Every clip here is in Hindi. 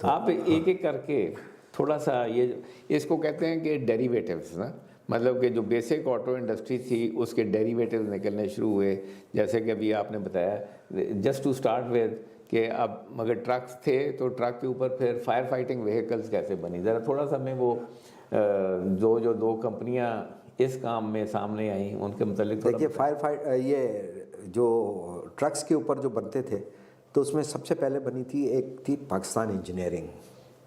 तो आप एक एक करके थोड़ा सा ये इसको कहते हैं कि डेरिवेटिव्स ना, मतलब कि जो बेसिक ऑटो इंडस्ट्री थी उसके डेरिवेटिव्स निकलने शुरू हुए। जैसे कि अभी आपने बताया, जस्ट टू स्टार्ट विद कि अब मगर ट्रक्स थे तो ट्रक के ऊपर फिर फायर फाइटिंग व्हीकल्स कैसे बनी, ज़रा थोड़ा सा मैं वो जो दो कंपनियां इस काम में सामने आई उनके मतलब थोड़ा देखिए, ये जो ट्रक्स के ऊपर जो बनते थे तो उसमें सबसे पहले बनी थी, एक थी पाकिस्तान इंजीनियरिंग।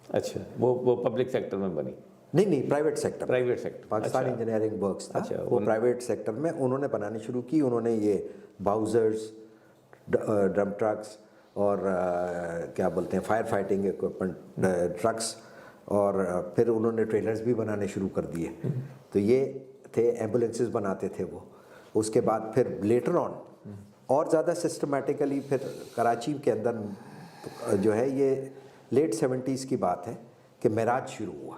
अच्छा, वो पब्लिक सेक्टर में बनी? नहीं, private sector. Private sector, Pakistan अच्छा। इंजीनियरिंग वर्क्स था। अच्छा, वो प्राइवेट सेक्टर में उन्होंने बनानी शुरू की। उन्होंने ये बाउजर्स, ड्रम ट्रक्स और क्या बोलते हैं फायर फाइटिंग इक्विपमेंट ट्रक्स, और फिर उन्होंने ट्रेलर्स भी बनाने शुरू कर दिए। तो ये थे, एम्बुलेंसेस बनाते थे वो। उसके बाद फिर लेटर ऑन और ज़्यादा सिस्टमेटिकली फिर कराची के अंदर जो है, ये लेट 70s की बात है कि मेराज शुरू हुआ।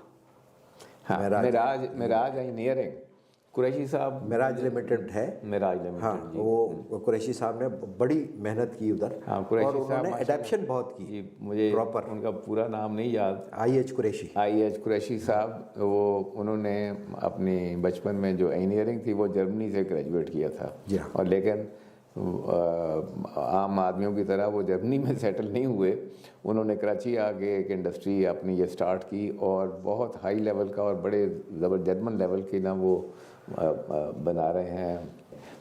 हाँ, मेराज इंजीनियरिंग, कुरैशी साहब, मेराज लिमिटेड है। मेराज लिमिटेड, हाँ, जी। वो कुरैशी साहब ने बड़ी मेहनत की उधर। हाँ, और कुरैशी साहब उन्होंने एडेप्शन बहुत की। जी, मुझे प्रॉपर उनका पूरा नाम नहीं याद। IH कुरैशी। IH कुरैशी साहब, वो उन्होंने अपनी बचपन में जो इंजीनियरिंग थी वो जर्मनी से ग्रेजुएट किया था। जी हाँ। और लेकिन आम आदमियों की तरह वो जर्मनी में सेटल नहीं हुए। उन्होंने कराची आके एक इंडस्ट्री अपनी ये स्टार्ट की और बहुत हाई लेवल का और बड़े जर्मन लेवल की ना वो बना रहे हैं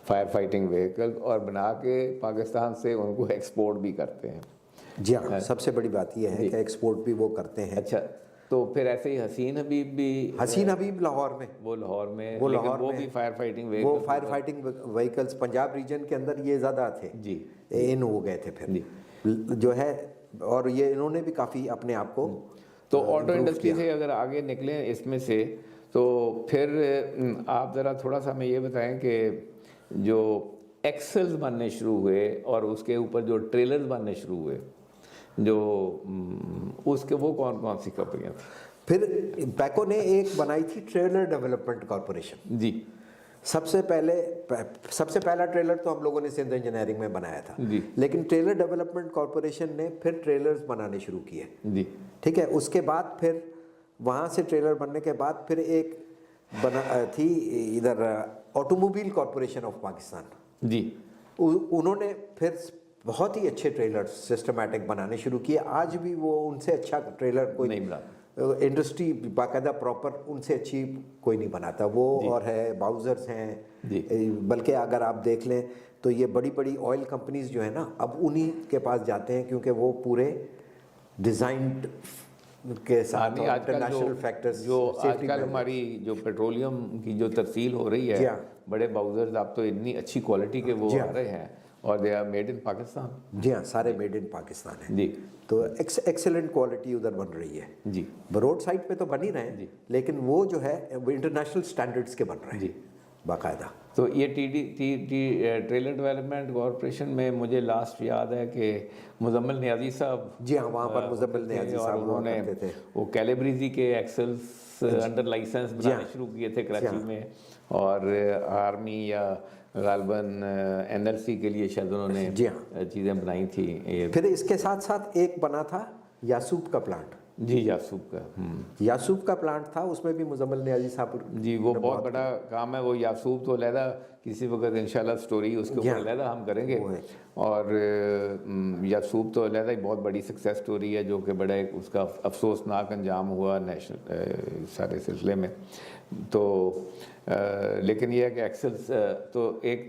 फायर फाइटिंग व्हीकल, और बना के पाकिस्तान से उनको एक्सपोर्ट भी करते हैं। जी हाँ, सबसे बड़ी बात यह है कि एक्सपोर्ट भी वो करते हैं। अच्छा, तो फिर ऐसे ही हसीन हबीब भी? हसीन हबीब लाहौर में। वो लाहौर में, वो लेकिन लाहौर वो में भी फायर फाइटिंग वो fire fighting vehicles Punjab region के अंदर ये ज़्यादा थे जी, इन हो गए थे फिर जो है। और ये इन्होंने भी काफ़ी अपने आप को तो ऑटो इंडस्ट्री से अगर आगे निकले इसमें से, तो फिर आप ज़रा थोड़ा सा हमें ये बताएं कि जो एक्सेल्स बनने शुरू हुए और उसके ऊपर जो ट्रेलर्स बनने शुरू हुए, जो उसके वो कौन कौन सी कंपनियाँ थी? फिर पैको ने एक बनाई थी ट्रेलर डेवलपमेंट कॉरपोरेशन। जी। सबसे पहला ट्रेलर तो हम लोगों ने सिंध इंजीनियरिंग में बनाया था जी। लेकिन ट्रेलर डेवलपमेंट कॉरपोरेशन ने फिर ट्रेलर्स बनाने शुरू किए। जी, ठीक है। उसके बाद फिर वहाँ से ट्रेलर बनने के बाद फिर एक बना थी इधर ऑटोमोबाइल कॉरपोरेशन ऑफ पाकिस्तान। जी। उन्होंने फिर बहुत ही अच्छे ट्रेलर सिस्टमैटिक बनाने शुरू किए। आज भी वो उनसे अच्छा ट्रेलर कोई नहीं बना, इंडस्ट्री बाकायदा प्रॉपर उनसे अच्छी कोई नहीं बनाता वो। और है बाउजर्स हैं, बल्कि अगर आप देख लें तो ये बड़ी बड़ी ऑयल कंपनीज जो है ना, अब उन्हीं के पास जाते हैं क्योंकि वो पूरे डिज़ाइंड के साथ इंटरनेशनल फैक्टर्स। जो आजकल हमारी जो पेट्रोलियम की जो तरसील हो रही है, बड़े बाउजर्स आप तो इतनी अच्छी क्वालिटी के वो आ रहे हैं और they are made in Pakistan. जी हाँ, सारे मेड इन पाकिस्तान है जी। तो एक्सेलेंट क्वालिटी उधर बन रही है जी। रोड साइड पे तो बन ही रहे हैं, लेकिन वो जो है वो इंटरनेशनल स्टैंडर्ड्स के बन रहे हैं जी बाकायदा। तो ये ट्रेलर डेवलपमेंट कॉरपोरेशन में मुझे लास्ट याद है कि मुजम्मिल नियाजी साहब, जी हाँ, वहाँ पर मुजम्मिल नियाजी साहब उन्होंने वो कैलिब्रिजी के एक्सेल्स अंडर लाइसेंस बनाने शुरू किए थे कराची में, और आर्मी या गालबन NLC के लिए शायद उन्होंने चीज़ें बनाई थी। फिर इसके साथ साथ एक बना था यासूब का प्लांट। जी, यासूब का। यासूब का प्लांट था, उसमें भी मुजम्मिल नियाजी साहब। जी, वो बहुत बड़ा काम है वो यासूब। तो अलहदा किसी वक्त इंशाल्लाह स्टोरी उसके ऊपर अलहदा हम करेंगे। और यासूब तो अलहदा ही बहुत बड़ी सक्सेस स्टोरी है, जो कि बड़ा एक उसका अफसोसनाक अंजाम हुआ नेशनल सारे सिलसिले में। तो लेकिन यह है कि एक्सेल्स तो एक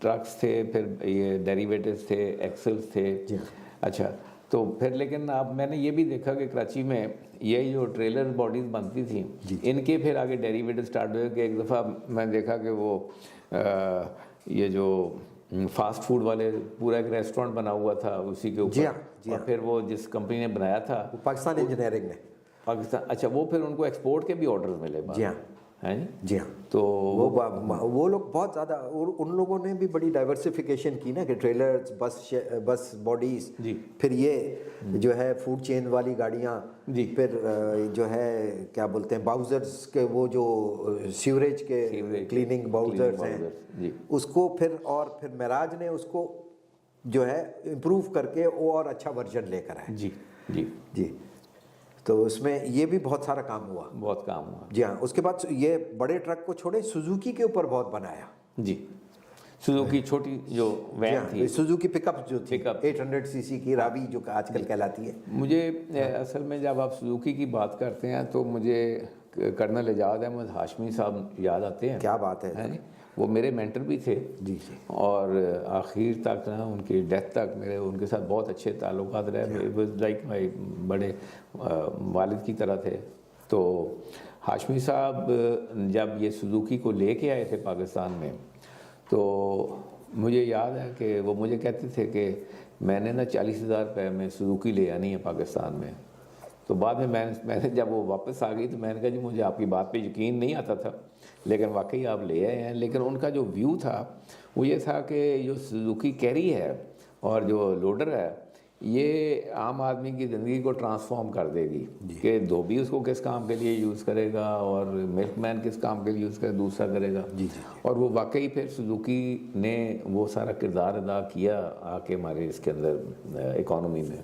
ट्रक्स थे, फिर ये डेरिवेटिव्स थे, एक्सेल्स थे। अच्छा, तो फिर लेकिन अब मैंने ये भी देखा कि कराची में ये जो ट्रेलर बॉडीज़ बनती थी, इनके फिर आगे डेरिवेटिव स्टार्ट हुए। कि एक दफ़ा मैंने देखा कि वो ये जो फास्ट फूड वाले पूरा एक रेस्टोरेंट बना हुआ था उसी के ऊपर। और फिर वो जिस कंपनी ने बनाया था, पाकिस्तान इंजीनियरिंग ने, पाकिस्तान, अच्छा, वो फिर उनको एक्सपोर्ट के भी ऑर्डर्स मिले। जी हाँ, है जी हाँ। तो वो लोग बहुत ज़्यादा, उन लोगों ने भी बड़ी डाइवर्सिफिकेशन की ना, कि ट्रेलर्स, बस बॉडीज, फिर ये जो है फूड चेन वाली गाड़ियाँ, फिर जो है क्या बोलते हैं बाउजर्स के, वो जो सीवरेज के क्लीनिंग बाउजर्स हैं, उसको फिर, और फिर मेराज ने उसको जो है इम्प्रूव करके वो और अच्छा वर्जन लेकर आए। जी जी जी, तो उसमें ये भी बहुत सारा काम हुआ। बहुत काम हुआ। जी हाँ, उसके बाद ये बड़े ट्रक को छोड़े सुजुकी के ऊपर बहुत बनाया। जी, सुजुकी छोटी जो जी वैन हाँ, थी, सुजुकी पिकअप जो थी पिकअप 800 सीसी की रावी जो आजकल कहलाती है। मुझे असल में जब आप सुजुकी की बात करते हैं तो मुझे कर्नल एजाज अहमद हाशमी साहब याद आते हैं। क्या बात है। हैं? वो मेरे मेंटर भी थे जी जी। और आखिर तक ना उनकी डेथ तक मेरे उनके साथ बहुत अच्छे ताल्लुकात रहे। इट वाज लाइक माय बड़े वालिद की तरह थे। तो हाशमी साहब जब ये सुजुकी को लेके आए थे पाकिस्तान में, तो मुझे याद है कि वो मुझे कहते थे कि मैंने ना 40,000 रुपये में सुजुकी ले आनी है पाकिस्तान में। तो बाद में मैंने जब वो वापस आ गई तो मैंने कहा जी मुझे आपकी बात पे यकीन नहीं आता था, लेकिन वाकई आप ले आए हैं। लेकिन उनका जो व्यू था वो ये था कि जो सुजुकी कैरी है और जो लोडर है ये आम आदमी की ज़िंदगी को ट्रांसफॉर्म कर देगी कि धोबी उसको किस काम के लिए यूज़ करेगा और मिल्कमैन किस काम के लिए यूज़ करेगा, दूसरा करेगा। जी जी। और वो वाकई फिर सुजुकी ने वो सारा किरदार अदा किया आके हमारे इसके अंदर इकॉनमी में।